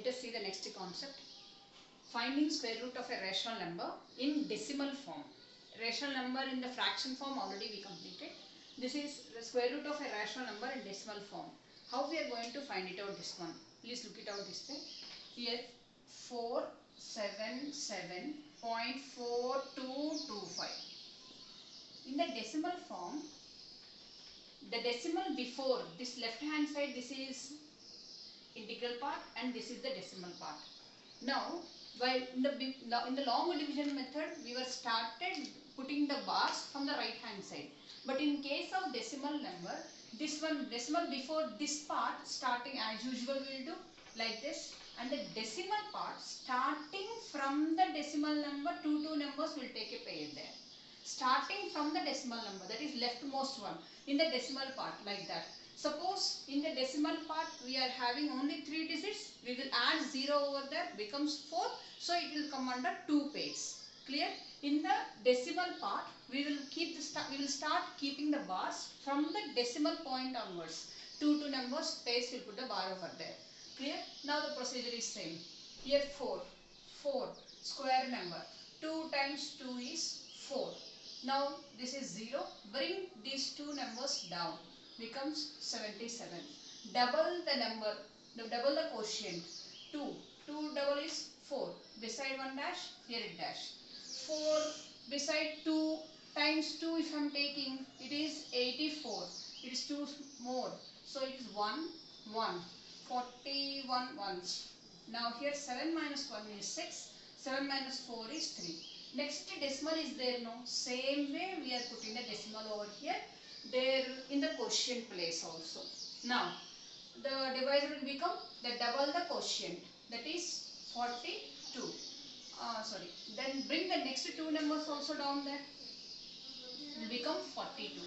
Let us see the next concept. Finding square root of a rational number in decimal form. Rational number in the fraction form already we completed. This is the square root of a rational number in decimal form. How we are going to find it out this one? Please look it out this way. Here 477.4225. In the decimal form, the decimal before this left hand side, this is integral part and this is the decimal part. Now, while in the long division method, we were started putting the bars from the right hand side. But in case of decimal number, this one decimal before this part starting as usual we will do like this, and the decimal part starting from the decimal number, two numbers will take a pair there. Starting from the decimal number, that is leftmost one in the decimal part, like that. Suppose in the decimal part we are having only 3 digits, we will add 0 over there, becomes 4, so it will come under 2 pairs. Clear? In the decimal part we will start keeping the bars from the decimal point onwards. Two numbers, pairs, will put the bar over there. Clear? Now the procedure is same. Here 4 square number, 2 times 2 is 4. Now this is 0. Bring these two numbers down, becomes 77. Double the number, double the quotient. 2 double is 4. Beside 1 dash, here it dash. 4 beside 2 times 2 if I am taking, it is 84. It is 2 more. So it is 1, 41 ones. Now here 7 minus 1 is 6. 7 minus 4 is 3. Next decimal is there, no? Same way we are putting the decimal over here. There in the quotient place also. Now the divisor will become the double the quotient, that is 42. Then bring the next two numbers also down there. It will become 42.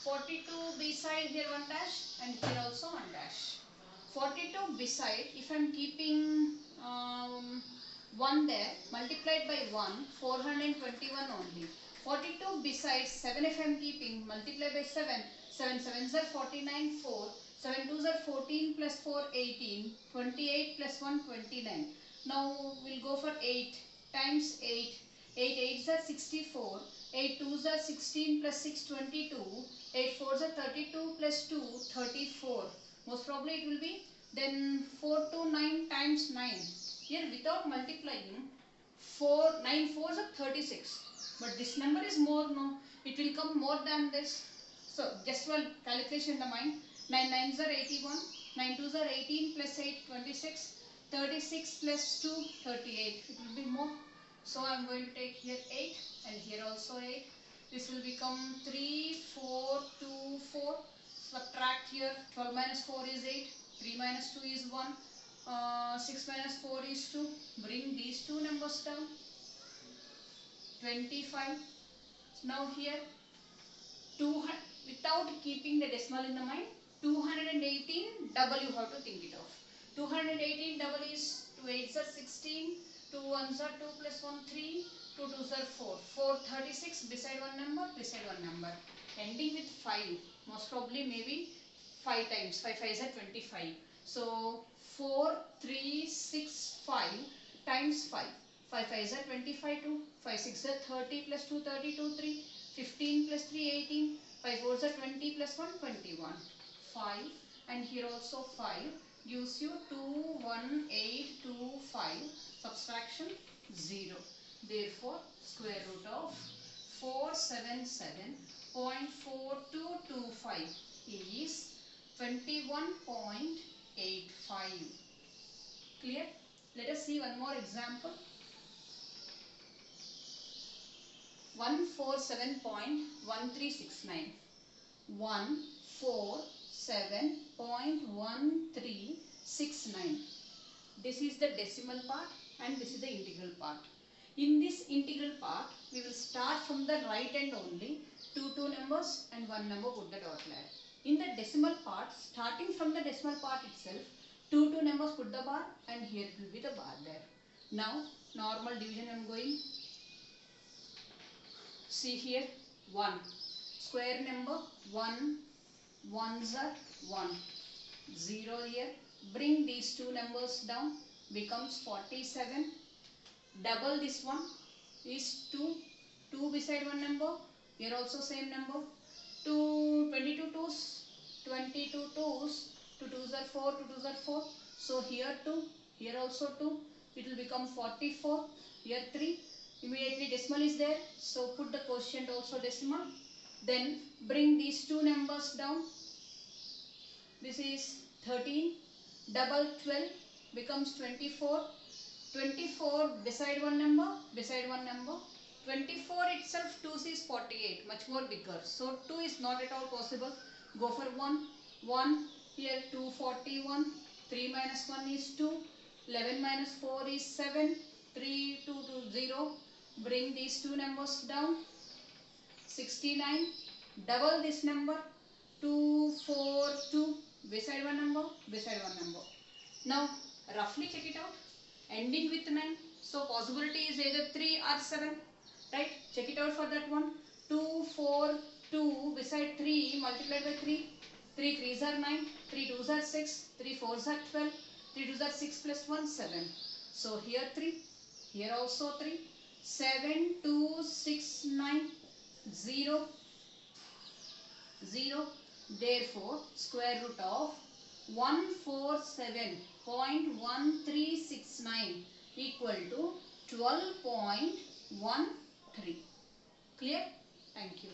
42 beside here 1 dash and here also 1 dash. 42 beside, if I am keeping 1 there, multiplied by 1, 421 only. 42 beside 7 if I am keeping, multiplied by 7, 7 7s are 49, 4, 7 2s are 14 plus 4, 18, 28 plus 1, 29. Now we will go for 8 times 8, 8 8s are 64, 8 2s are 16 plus 6, 22, 8 4s are 32 plus 2, 34. Most probably it will be then 4 to 9 times 9. Here without multiplying, 9 4s are 36. But this number is more, no? It will come more than this. So just one calculation in the mind. 9 9s are 81, 9 2s are 18 plus 8, 26, 36 plus 2, 38. It will be more. So I am going to take here 8 and here also 8. This will become 3, 4, 2, 4. Subtract here, 12 minus 4 is 8, 3 minus 2 is 1, 6 minus 4 is 2. Bring these two numbers down. 25. Now here 200, without keeping the decimal in the mind, 218 double you have to think it of. 218 double is 2 8s are 16, 2 1s are 2 plus 1 3, 2 2s are 4. 436 beside one number, ending with 5. Most probably maybe 5 times, 5 5s are 25. So 4 3 6 5 times 5. 5 5s are 25 2, 5 6 are 30 plus 2 32 3, 15 plus 3 18, 5 4s are 20 plus 1 21, 5 and here also 5 gives you 21825, subtraction 0. Therefore square root of 477.4225 is 21.85. Clear? Let us see one more example. 147.1369. 147.1369. This is the decimal part and this is the integral part. In this integral part, we will start from the right end only. Two numbers and one number, put the dot line. In the decimal part, starting from the decimal part itself, two numbers, put the bar and here will be the bar there. Now normal division I am going. See here 1. Square number 1. 1s are 1. 0 here. Bring these two numbers down. becomes 47. Double this one is 2. 2 beside one number. Here also same number. 22 twos. 22 twos. 2 twos are 4. 2 twos are 4. So here 2. Here also 2. It will become 44. Here 3. Immediately decimal is there. So put the quotient also decimal. Then bring these two numbers down. This is 13. Double 12 becomes 24. 24 beside one number. Beside one number. 24 itself 2 is 48. Much more bigger. So 2 is not at all possible. Go for 1. 1. Here 241. 3 minus 1 is 2. 11 minus 4 is 7. 3, 2 to 0. Bring these two numbers down. 69. Double this number. 242. Beside one number. Beside one number. Now roughly check it out. Ending with 9. So possibility is either 3 or 7. Right? Check it out for that one. 2, 4, 2 beside 3 multiplied by 3. 3 3s are 9. 3 2s are 6. 3 4s are 12. 3 2s are 6 plus 1 7. So here 3. Here also 3. 7 2 6 9 0 0. Therefore square root of 147.1369 equal to 12.13. Clear? Thank you.